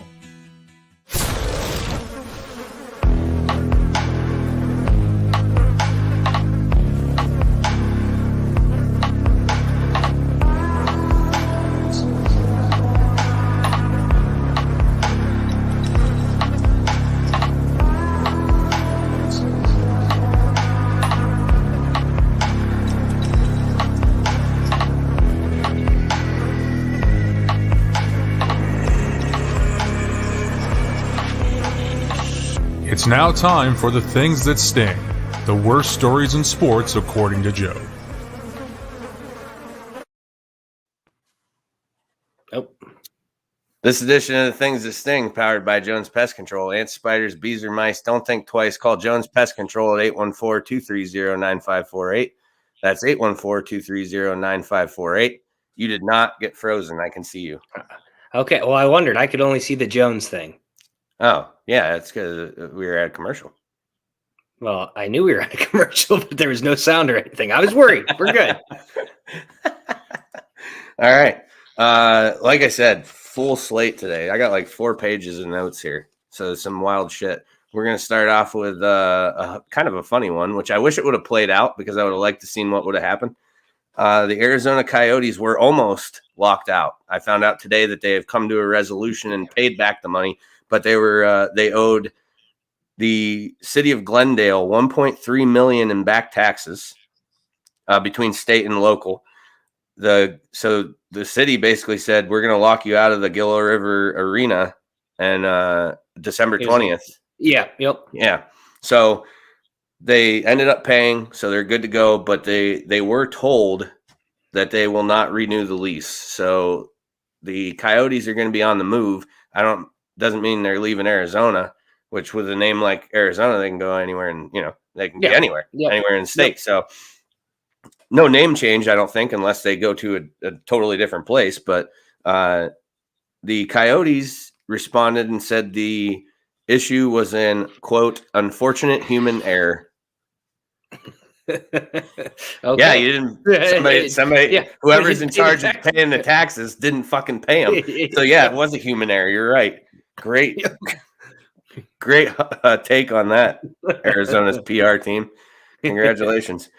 It's now time for the things that sting. The worst stories in sports, according to Joe.
Nope.
This edition of the Things That Sting, powered by Jones Pest Control. Ants, spiders, bees, or mice, don't think twice. Call Jones Pest Control at 814-230-9548. That's 814-230-9548. You did not get frozen. I can see you.
Okay. Well, I wondered. I could only see the Jones thing.
Oh, yeah, that's because we were at a commercial.
Well, I knew we were at a commercial, but there was no sound or anything. I was worried. We're good.
All right. Like I said, full slate today. I got like 4 pages of notes here. So some wild shit. We're going to start off with a kind of a funny one, which I wish it would have played out because I would have liked to seen what would have happened. The Arizona Coyotes were almost locked out. I found out today that they have come to a resolution and paid back the money, but they owed the city of Glendale $1.3 million in back taxes between state and local. So the city basically said, we're going to lock you out of the Gila River Arena and December 20th.
Yeah. Yep.
Yeah. So they ended up paying, so they're good to go, but they were told that they will not renew the lease. So the Coyotes are going to be on the move. Doesn't mean they're leaving Arizona, which with a name like Arizona, they can go anywhere and, they can be anywhere in the state. So no name change, I don't think, unless they go to a totally different place. But the Coyotes responded and said the issue was in, quote, unfortunate human error.
Okay.
Yeah, you didn't. Somebody, whoever's in charge of paying the taxes didn't fucking pay them. So yeah, it was a human error. You're right. Great take on that, Arizona's PR team. Congratulations.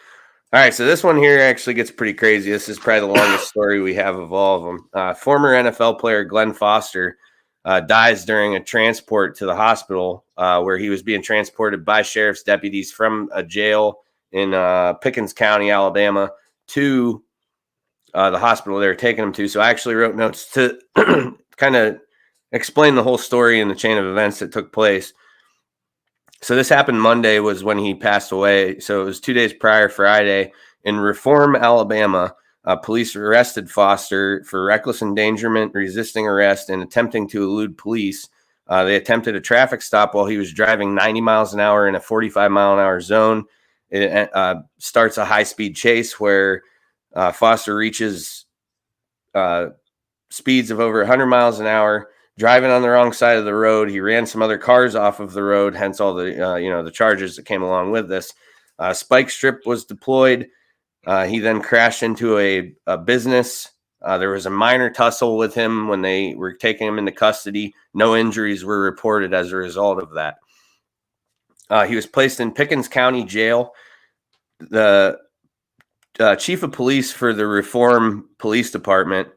All right, so this one here actually gets pretty crazy. This is probably the longest story we have of all of them. Former NFL player Glenn Foster dies during a transport to the hospital where he was being transported by sheriff's deputies from a jail in Pickens County, Alabama, to the hospital they were taking him to. So I actually wrote notes to kind of explain the whole story and the chain of events that took place. So this happened Monday was when he passed away. So it was 2 days prior, Friday, in Reform, Alabama. Police arrested Foster for reckless endangerment, resisting arrest, and attempting to elude police. They attempted a traffic stop while he was driving 90 miles an hour in a 45-mile-an-hour zone. It starts a high-speed chase where Foster reaches speeds of over 100 miles an hour, driving on the wrong side of the road. He ran some other cars off of the road, hence all the the charges that came along with this. Spike strip was deployed. He then crashed into a business. There was a minor tussle with him when they were taking him into custody. No injuries were reported as a result of that. He was placed in Pickens County Jail. The chief of police for the Reform Police Department,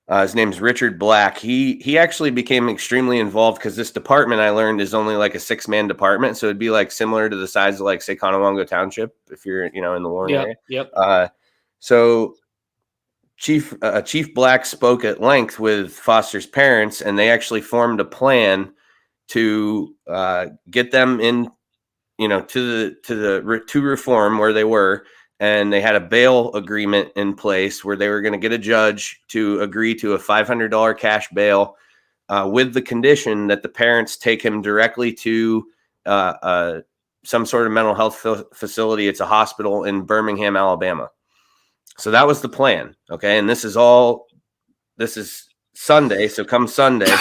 his name's Richard Black. He actually became extremely involved because this department, I learned, is only like a 6-man department. So it'd be like similar to the size of like, say, Conowongo Township, if you're, in the Warren area.
Yep.
So Chief Black spoke at length with Foster's parents, and they actually formed a plan to get them in, to reform where they were. And they had a bail agreement in place where they were going to get a judge to agree to a $500 cash bail with the condition that the parents take him directly to some sort of mental health facility. It's a hospital in Birmingham, Alabama. So that was the plan. Okay. And this is Sunday. So come Sunday.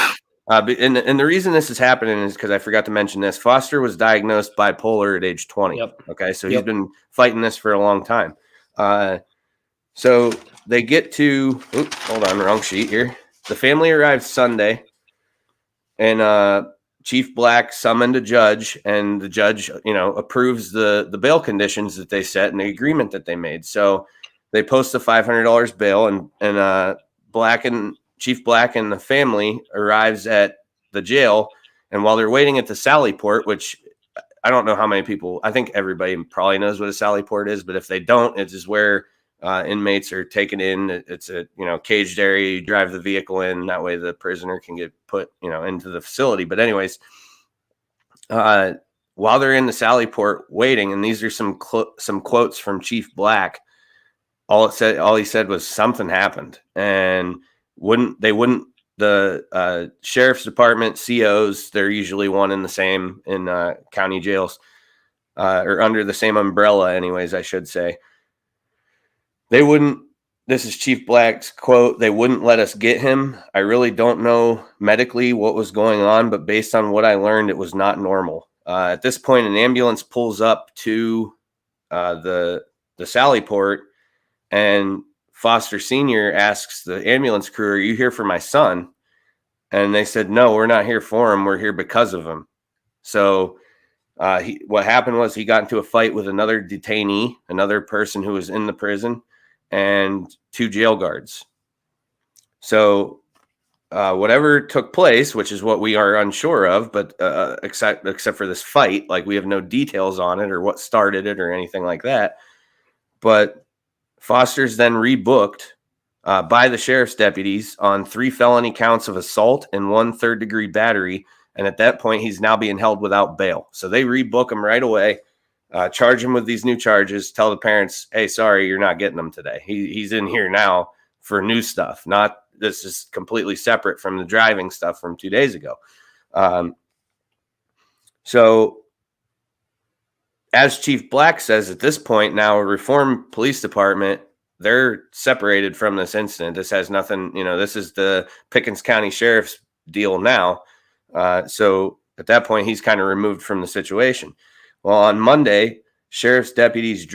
And the reason this is happening is because I forgot to mention this. Foster was diagnosed bipolar at age 20.
Yep.
Okay. So he's been fighting this for a long time. So they get to, hold on, wrong sheet here. The family arrived Sunday, and Chief Black summoned a judge, and the judge, approves the bail conditions that they set and the agreement that they made. So they post the $500 bail, and Chief Black and the family arrives at the jail. And while they're waiting at the Sally Port, which I don't know how many people, I think everybody probably knows what a Sally Port is, but if they don't, it is where inmates are taken in. It's a caged area. You drive the vehicle in, that way the prisoner can get put into the facility. But anyways, while they're in the Sally Port waiting, and these are some quotes from Chief Black. All he said was something happened, and the sheriff's department COs, they're usually one and the same in county jails, or under the same umbrella anyways, I should say. This is Chief Black's quote, "They wouldn't let us get him. I really don't know medically what was going on, but based on what I learned, it was not normal." At this point, an ambulance pulls up to the Sally Port, and Foster Sr. asks the ambulance crew, "Are you here for my son?" And they said, "No, we're not here for him. We're here because of him." So what happened was he got into a fight with another detainee, another person who was in the prison, and 2 jail guards. So whatever took place, which is what we are unsure of, but except for this fight, like we have no details on it or what started it or anything like that. But Foster's then rebooked by the sheriff's deputies on 3 felony counts of assault and 1 third-degree battery. And at that point, he's now being held without bail. So they rebook him right away, charge him with these new charges, tell the parents, "Hey, sorry, you're not getting him today. He's in here now for new stuff. This is completely separate from the driving stuff from 2 days ago." So as Chief Black says, at this point now, a reform police department, they're separated from this incident. This has nothing, this is the Pickens County Sheriff's deal now. So at that point, he's kind of removed from the situation. Well, on Monday, sheriff's deputies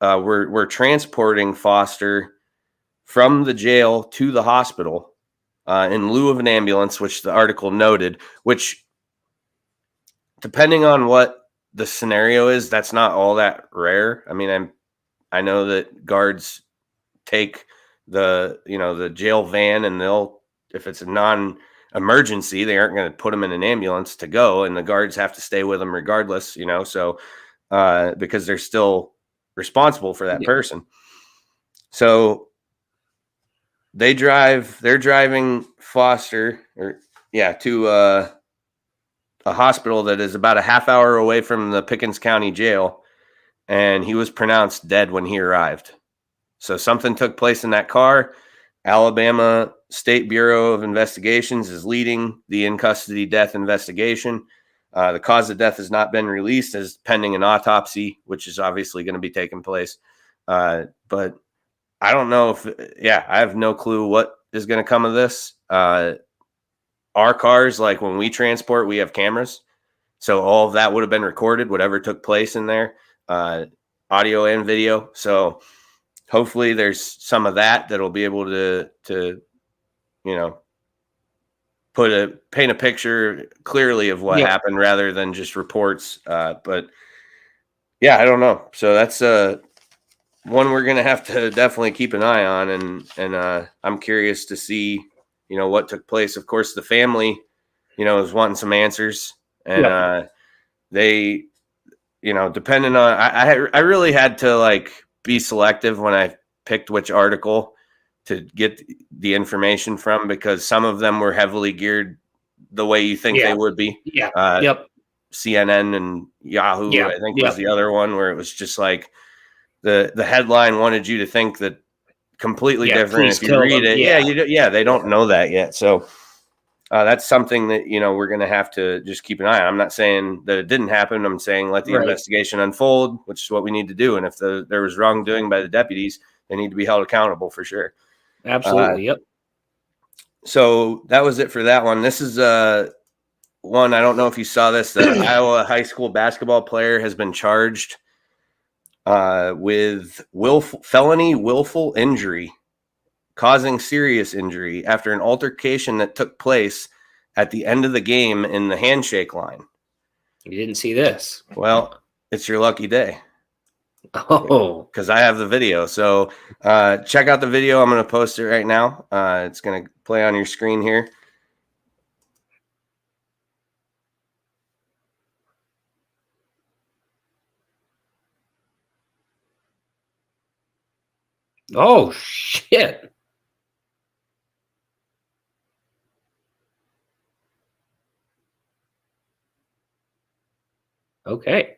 were transporting Foster from the jail to the hospital in lieu of an ambulance, which the article noted, which, depending on what the scenario is, that's not all that rare. I mean, I know that guards take the jail van, and if it's a non-emergency, they aren't going to put them in an ambulance to go, and the guards have to stay with them regardless, so because they're still responsible for that person. So they're driving Foster to a hospital that is about a half hour away from the Pickens County Jail, and he was pronounced dead when he arrived. So something took place in that car. Alabama State Bureau of Investigations is leading the in-custody death investigation. The cause of death has not been released, as pending an autopsy, which is obviously going to be taking place. But I don't know I have no clue what is going to come of this. Our cars, like when we transport, we have cameras. So all of that would have been recorded, whatever took place in there, audio and video. So hopefully there's some of that'll be able to paint a picture clearly of what happened rather than just reports. But yeah, I don't know. So that's one we're going to have to definitely keep an eye on. And I'm curious to see, what took place. Of course, the family, is wanting some answers, and they, depending on, I really had to be selective when I picked which article to get the information from, because some of them were heavily geared the way you think they would be.
Yeah.
CNN and Yahoo, I think was the other one, where it was just like the headline wanted you to think that completely different. If you read it, they don't know that yet. So that's something that, we're going to have to just keep an eye on. I'm not saying that it didn't happen. I'm saying let the investigation unfold, which is what we need to do. And if there was wrongdoing by the deputies, they need to be held accountable for sure.
Absolutely.
So that was it for that one. This is one, I don't know if you saw this. The Iowa high school basketball player has been charged with felony willful injury, causing serious injury after an altercation that took place at the end of the game in the handshake line.
You didn't see this.
Well, it's your lucky day.
Oh,
because I have the video. So check out the video. I'm going to post it right now. It's going to play on your screen here.
Oh, shit. Okay.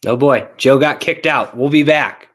Oh boy, Joe got kicked out. We'll be back.